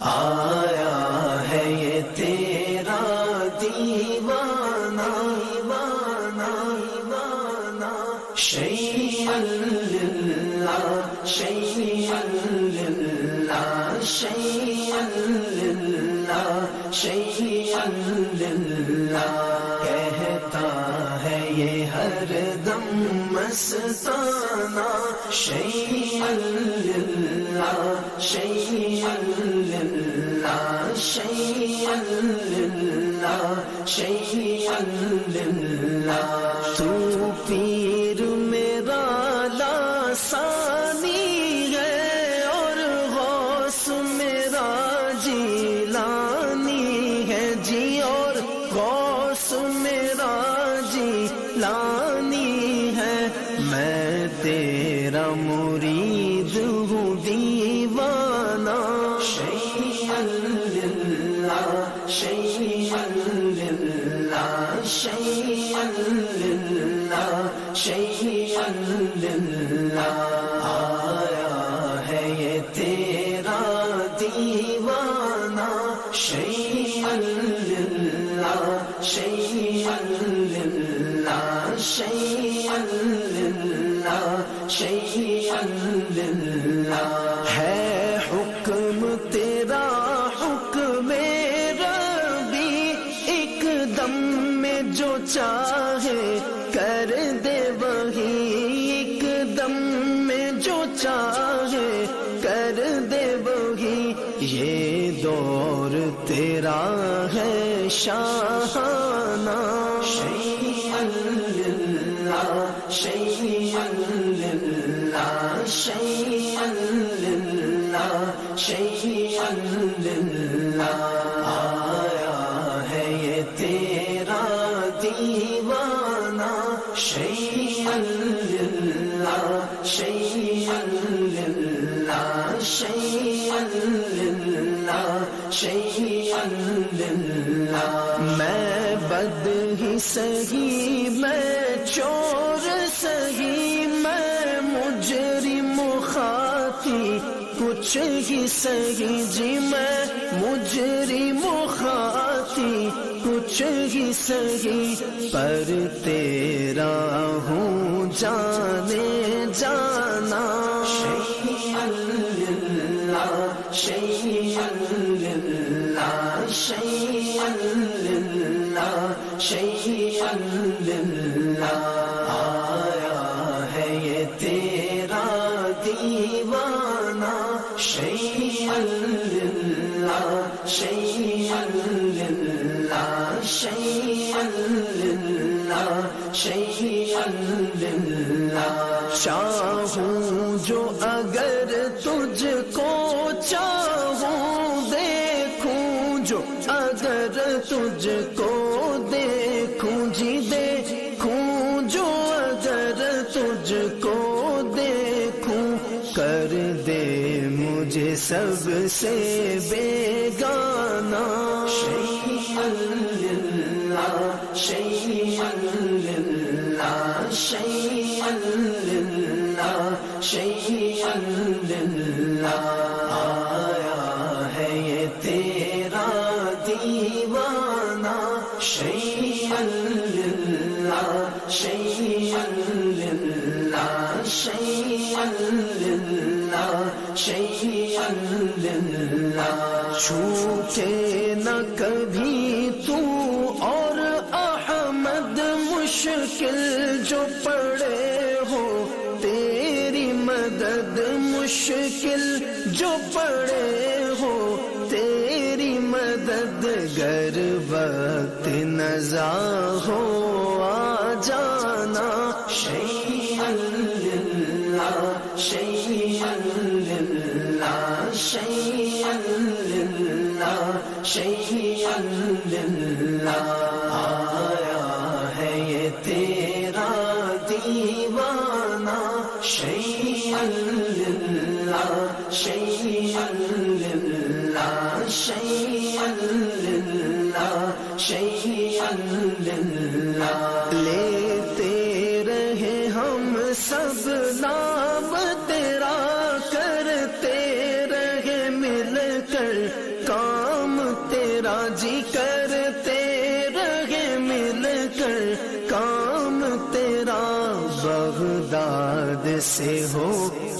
آیا ہے یہ تیرا دیوانہ دیوانہ دیوانہ شیئا للہ شیئا للہ شیئا للہ شیئا للہ کہتا ہے یہ ہر دم مستانہ شیئا للہ شیئا للہ شیئا للہ شیئا للہ تو پیر میرا لاسانی ہے اور غوث میرا جیلانی ہے جی اور غوث میرا جیلانی ہے میں تیرا مرید ہوں دیوانہ شیئا للہ شیئا للہ شیئا للہ شیئا للہ آیا ہے یہ تیرا دیوانہ شیئا للہ شیئا للہ شیئا للہ شیئا للہ ہے حکم تیرا حکم ربی ایک دم میں جو چاہے کر دے وہی ایک دم میں جو چاہے کر دے وہی یہ دور تیرا ہے شاہانہ شیئا للہ شیئا للہ شیئا للہ شیئا للہ آیا ہے یہ تیرا دیوانہ شیئا للہ شیئا للہ شیئا للہ شیئا للہ میں بد ہی سہی میں چور سہی میں مجرم خاطی کچھ ہی سہی جی میں مجرم خاطی کچھ ہی سہی پر تیرا ہوں جانے جانا شیئا للہ شیئا للہ شیئا للہ شیئا للہ آیا ہے یہ تیرا دیوانہ شیئا للہ شیئا للہ شیئا للہ شیئا للہ چاہوں جو اگر تجھ کو چاہوں دیکھوں جو اگر تجھ کو دیکھوں جی دیکھوں جو اگر تجھ کو دیکھوں کر دے مجھے سب سے بیگانہ شیئا للہ شیئا للہ شیئا للہ شیئا للہ آیا ہے یہ تیرا دیوانہ شیئا للہ شیئا للہ شیئا للہ شیئا للہ چھوٹے نہ کبھی تو اور احمد مشکل جو پڑے ہو تیری مدد مشکل جو پڑے ہو تیری مدد گر وقت نزا ہو آ جانا شیئا للہ شیئا للہ شیئا للہ شیئا للہ آیا ہے یہ تیرا دیوانہ شیئا للہ شیئا للہ شیئا للہ شیئا للہ لیتے رہے ہم سب نام تیرا کرتے رہے مل کر جی کرتے رہے مل کر کام تیرا، بغداد سے ہو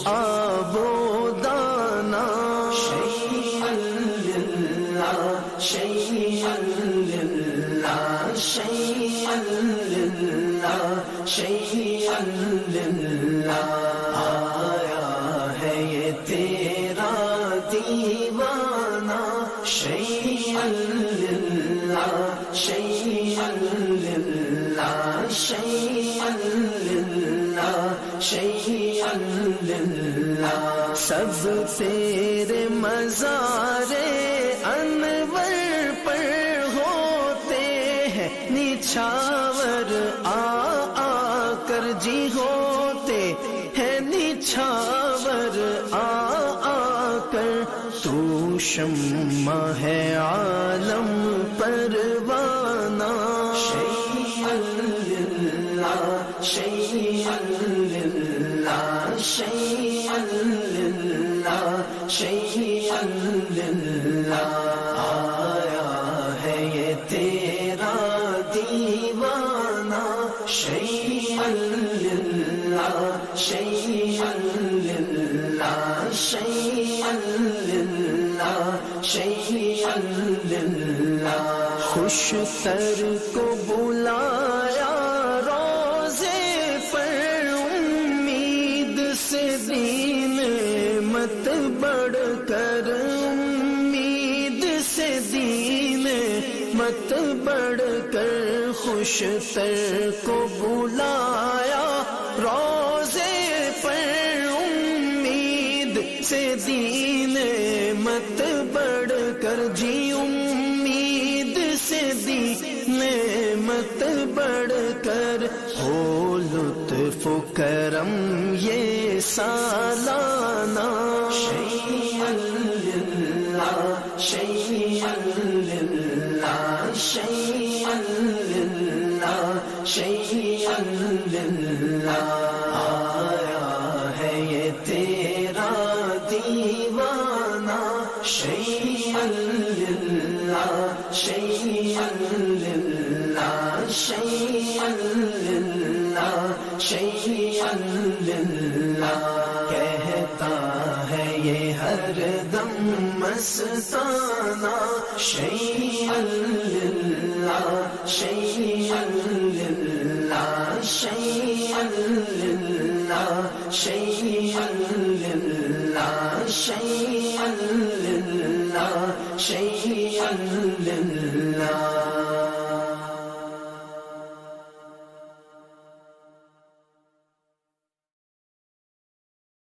آب و دانا، شیئا للہ شیئا للہ شیئا للہ شیئا للہ، آیا ہے یہ تیرا دیوانہ، شیئا للہ شیئا للہ شیئا للہ شیئا للہ، سب تیرے مزار انور پر ہوتے ہیں نچھاور، آ کر جی ہوتے ہیں نچھاور، آ کر تو شمع ہے عالم پروانہ، شیئا للہ شیئا للہ شیئا للہ شیئا للہ، آیا ہے یہ تیرا دیوانہ، شیئا للہ شیئا للہ شیئا للہ شیئا للہ، خوش تر کو بلایا روزے پر، امید سے دین مت بڑھ کر، امید سے دین مت بڑھ کر، خوش تر کو بلایا روزے پر، امید سے دین مت بڑھ کر، جی امید سے دین مت بڑھ کر، ہو لطف و کرم یہ سالانہ، شیئا للہ شیئا للہ شیئا للہ شیئا للہ، آیا ہے یہ تیرا دیوانہ، شیئا للہ شیئا للہ شیئا للہ شیئا للہ، کہتا ہے یہ ہر دم مستانہ، شیئا للہ شیئا للہ شیئا للہ شیئا للہ شیئا للہ شیئا للہ۔